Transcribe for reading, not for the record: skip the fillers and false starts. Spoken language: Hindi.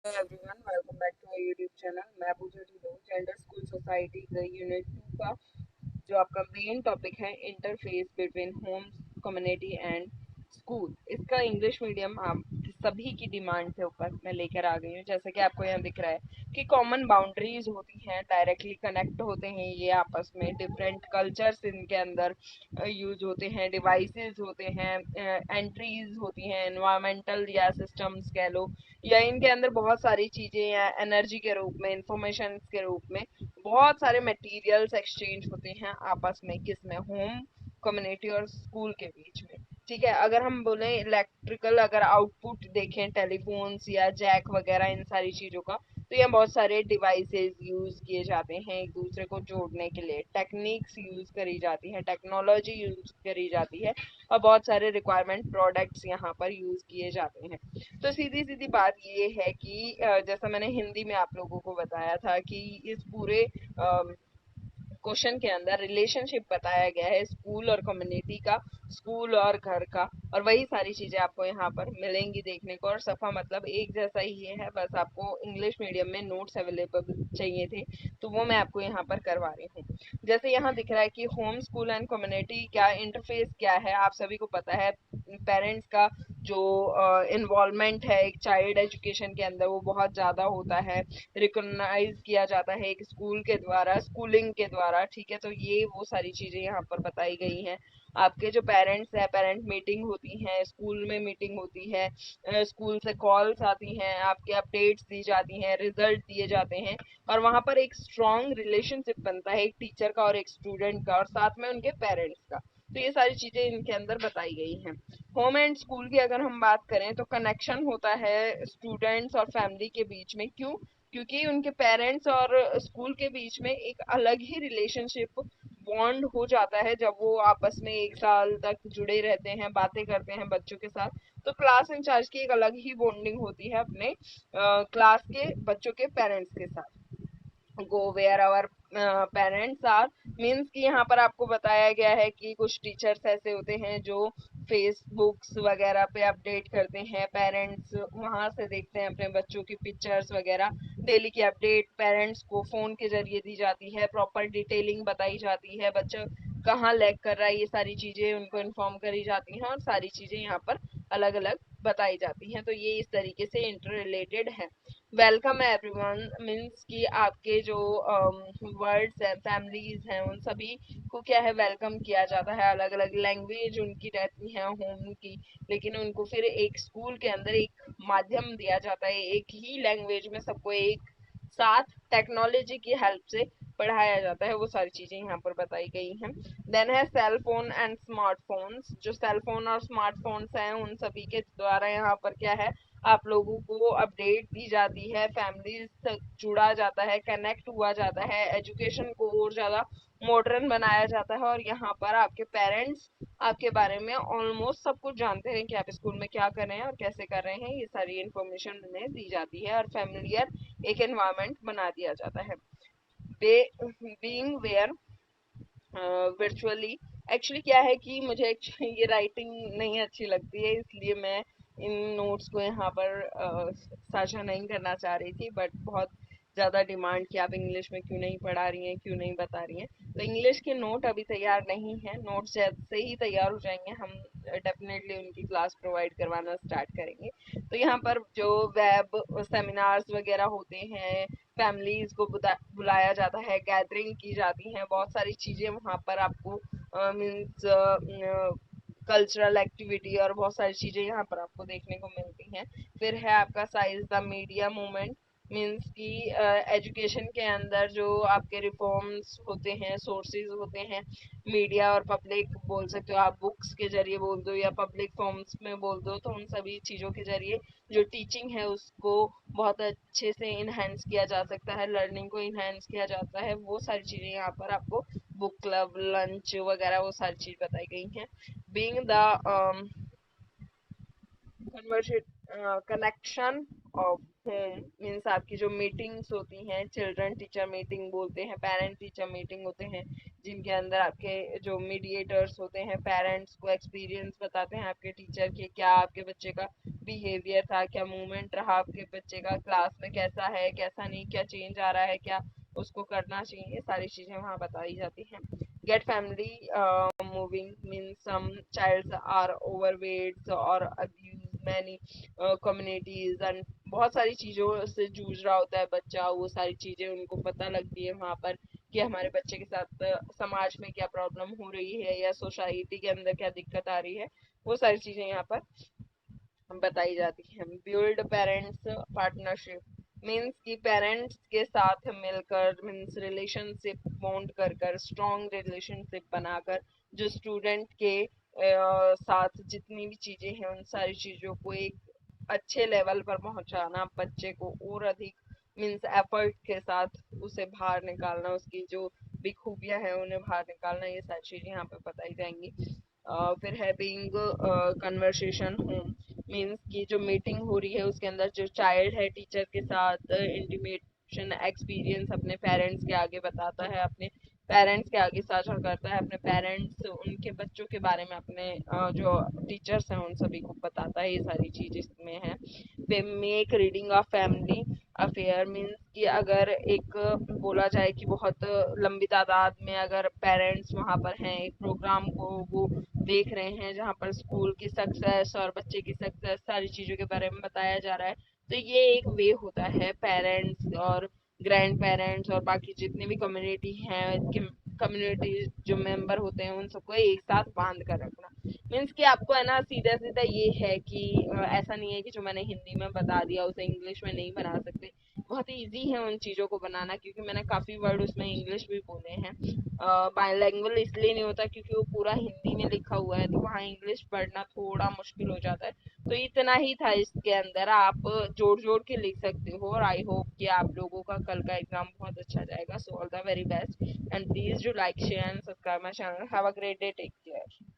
Everyone, welcome back to my YouTube channel. मैं Pooja Dhillon, gender school society का यूनिट 2 का जो आपका मेन टॉपिक है interface between home community and school. इसका इंग्लिश मीडियम आप सभी की डिमांड के ऊपर मैं लेकर आ गई हूँ। जैसे कि आपको यहाँ दिख रहा है कि कॉमन बाउंड्रीज होती हैं, डायरेक्टली कनेक्ट होते हैं ये आपस में, डिफरेंट कल्चर्स इनके अंदर यूज होते हैं, डिवाइसेस होते हैं, एंट्रीज होती हैं, एनवायरमेंटल या सिस्टम्स कह लो, या इनके अंदर बहुत सारी चीजें या एनर्जी के रूप में, इंफॉर्मेशन के रूप में बहुत सारे मटेरियल्स एक्सचेंज होते हैं आपस में, किसमें, होम कम्युनिटी और स्कूल के बीच में। ठीक है, अगर हम बोले इलेक्ट्रिकल अगर आउटपुट देखें, टेलीफोन्स या जैक वगैरह इन सारी चीजों का, तो यहाँ बहुत सारे डिवाइसेस यूज किए जाते हैं एक दूसरे को जोड़ने के लिए, टेक्निक्स यूज करी जाती है, टेक्नोलॉजी यूज करी जाती है, और बहुत सारे रिक्वायरमेंट प्रोडक्ट्स यहाँ पर यूज किए जाते हैं। तो सीधी सीधी बात ये है कि जैसा मैंने हिंदी में आप लोगों को बताया था कि इस पूरे क्वेश्चन के अंदर रिलेशनशिप बताया गया है स्कूल और कम्युनिटी का, स्कूल और घर का, और वही सारी चीजें आपको यहाँ पर मिलेंगी देखने को। और सफा मतलब एक जैसा ही ये है, बस आपको इंग्लिश मीडियम में नोट्स अवेलेबल चाहिए थे तो वो मैं आपको यहाँ पर करवा रही हूँ। जैसे यहाँ दिख रहा है कि होम स्कूल एंड कम्युनिटी क्या इंटरफेस क्या है, आप सभी को पता है। पेरेंट्स का जो इन्वॉल्वमेंट है एक चाइल्ड एजुकेशन के अंदर वो बहुत ज्यादा होता है, रिकॉग्नाइज किया जाता है एक स्कूल के द्वारा, स्कूलिंग के द्वारा। ठीक है, तो ये वो सारी चीजें यहाँ पर बताई गई हैं। आपके जो पेरेंट्स है, पेरेंट मीटिंग होती है, स्कूल में मीटिंग होती है, स्कूल से कॉल्स आती हैं, आपके अपडेट्स दी जाती हैं, रिजल्ट दिए जाते हैं, और वहां पर एक स्ट्रॉन्ग रिलेशनशिप बनता है एक टीचर का और एक स्टूडेंट का, और साथ में उनके पेरेंट्स का। तो ये सारी चीजें इनके अंदर बताई गई हैं। होम एंड स्कूल की अगर हम बात करें तो कनेक्शन होता है स्टूडेंट्स और फैमिली के बीच में। क्यों? क्योंकि उनके पेरेंट्स और स्कूल के बीच में एक अलग ही रिलेशनशिप बॉन्ड हो जाता है जब वो आपस में एक साल तक जुड़े रहते हैं, बातें करते हैं बच्चों के साथ। तो क्लास इंचार्ज की एक अलग ही बॉन्डिंग होती है अपने क्लास के बच्चों के पेरेंट्स के साथ। Go where our parents are means कि यहाँ पर आपको बताया गया है कि कुछ टीचर्स ऐसे होते हैं जो फेसबुक्स वगैरह पे अपडेट करते हैं, पेरेंट्स वहां से देखते हैं अपने बच्चों की पिक्चर्स वगैरह, डेली की अपडेट पेरेंट्स को फोन के जरिए दी जाती है, प्रॉपर डिटेलिंग बताई जाती है, बच्चा कहाँ लैग कर रहा है ये सारी चीजें उनको इन्फॉर्म करी जाती हैं, और सारी चीजें यहाँ पर अलग अलग बताई जाती हैं। तो ये इस तरीके से इंटर रिलेटेड है। वेलकम एवरीवन मीन्स कि आपके जो वर्ड्स हैं, फैमिलीज हैं, उन सभी को क्या है, वेलकम किया जाता है। अलग अलग लैंग्वेज उनकी रहती है होम की, लेकिन उनको फिर एक स्कूल के अंदर एक माध्यम दिया जाता है, एक ही लैंग्वेज में सबको एक साथ टेक्नोलॉजी की हेल्प से पढ़ाया जाता है। वो सारी चीजें यहाँ पर बताई गई हैं। देन है सेल फोन एंड स्मार्टफोन्स। जो सेल फोन और स्मार्टफोन्स हैं उन सभी के द्वारा यहाँ पर क्या है, आप लोगों को अपडेट दी जाती है, फैमिली तक जुड़ा जाता है, कनेक्ट हुआ जाता है, एजुकेशन को और ज्यादा मॉडर्न बनाया जाता है, और यहाँ पर आपके पेरेंट्स आपके बारे में ऑलमोस्ट सब कुछ जानते हैं कि आप स्कूल में क्या कर रहे हैं और कैसे कर रहे हैं। ये सारी इन्फॉर्मेशन उन्हें दी जाती है, और फेमिलियर एक एनवायरनमेंट बना दिया जाता है। बीइंग वेयर वर्चुअली, एक्चुअली क्या है कि मुझे एक्चुअली ये राइटिंग नहीं अच्छी लगती है, इसलिए मैं इन नोट्स को यहाँ पर साझा नहीं करना चाह रही थी, बट बहुत ज़्यादा डिमांड कि आप इंग्लिश में क्यों नहीं पढ़ा रही हैं, क्यों नहीं बता रही हैं। तो इंग्लिश के नोट अभी तैयार नहीं है, नोट्स जैसे ही तैयार हो जाएंगे हम डेफिनेटली उनकी क्लास प्रोवाइड करवाना स्टार्ट करेंगे। तो यहाँ पर जो वेब सेमिनार्स वगैरह होते हैं, फैमिलीज को बुलाया जाता है, गैदरिंग की जाती है, बहुत सारी चीजें वहाँ पर आपको मीन्स कल्चरल एक्टिविटी और बहुत सारी चीजें यहाँ पर आपको देखने को मिलती हैं। फिर है आपका size the media movement, means कि एजुकेशन के अंदर जो आपके रिफॉर्म्स होते हैं, सोर्सेज होते हैं, मीडिया और पब्लिक बोल सकते हो आप, बुक्स के जरिए बोल दो या पब्लिक फॉर्म्स में बोल दो, तो उन सभी चीज़ों के जरिए जो टीचिंग है उसको बहुत अच्छे से इन्हेंस किया जा सकता है, लर्निंग को इन्हेंस किया जाता है। वो सारी चीज़ें यहाँ पर आपको बुक क्लब, लंच वगैरह वो सारी चीज़ बताई गई हैं। Being the connection of home means आपकी जो मीटिंग्स होती हैं, चिल्ड्रन टीचर मीटिंग बोलते हैं, पेरेंट टीचर मीटिंग होते हैं, जिनके अंदर आपके जो मीडिएटर्स होते हैं पेरेंट्स को एक्सपीरियंस बताते हैं आपके टीचर के, क्या आपके बच्चे का बिहेवियर था, क्या मूवमेंट रहा आपके बच्चे का क्लास में, कैसा है कैसा नहीं, क्या चेंज आ रहा है, क्या उसको करना चाहिए, ये सारी चीजें वहाँ बताई जाती हैं। Get family moving means some childs are overweight और अब्यूज मैनी कम्युनिटीज एंड बहुत सारी चीजों से जूझ रहा होता है बच्चा, वो सारी चीजें उनको पता लगती है वहाँ पर कि हमारे बच्चे के साथ समाज में क्या प्रॉब्लम हो रही है या सोसाइटी के अंदर क्या दिक्कत आ रही है, वो सारी चीजें यहाँ पर बताई जाती है। बिल्ड पेरेंट्स पार्टनरशिप मीन्स कि पेरेंट्स के साथ मिलकर मीन्स रिलेशनशिप बॉन्ड कर कर स्ट्रॉन्ग रिलेशनशिप बनाकर जो स्टूडेंट के साथ जितनी भी चीजें हैं उन सारी चीजों को एक अच्छे लेवल पर पहुंचाना, बच्चे को और अधिक मीन्स एफर्ट के साथ उसे बाहर निकालना, उसकी जो भी खूबियां हैं उन्हें बाहर निकालना, ये सारी चीजें यहाँ पे बताई जाएंगी। फिर हैविंग कन्वर्सेशन होम मीन्स की जो मीटिंग हो रही है उसके अंदर जो चाइल्ड है टीचर के साथ इंटीमेशन एक्सपीरियंस अपने पेरेंट्स के आगे बताता है, अपने पेरेंट्स के आगे साझा करता है, अपने पेरेंट्स उनके बच्चों के बारे में अपने जो टीचर्स हैं उन सभी को बताता है, ये सारी चीज इसमें है। We make reading of family affair means कि अगर एक बोला जाए कि बहुत लंबी तादाद में अगर पेरेंट्स वहां पर हैं, एक प्रोग्राम को वो देख रहे हैं जहाँ पर स्कूल की सक्सेस और बच्चे की सक्सेस सारी चीजों के बारे में बताया जा रहा है, तो ये एक वे होता है पेरेंट्स और ग्रैंड पेरेंट्स और बाकी जितने भी कम्युनिटी हैं, कम्युनिटी जो मेंबर होते हैं उन सबको एक साथ बांध कर रखना। मीन्स कि आपको है ना सीधा सीधा ये है कि ऐसा नहीं है कि जो मैंने हिंदी में बता दिया उसे इंग्लिश में नहीं बना सकते, बहुत इजी है उन चीजों को बनाना, क्योंकि मैंने काफी वर्ड उसमें इंग्लिश भी बोले हैं। बाइलैंग्वेज इसलिए नहीं होता क्योंकि वो पूरा हिंदी में लिखा हुआ है, तो वहाँ इंग्लिश पढ़ना थोड़ा मुश्किल हो जाता है। तो इतना ही था इसके अंदर, आप जोड़ जोड़ के लिख सकते हो और आई होप कि आप लोगों का कल का एग्जाम बहुत अच्छा जाएगा। So all the very best and please do like share and subscribe my channel. Have a great day, take care.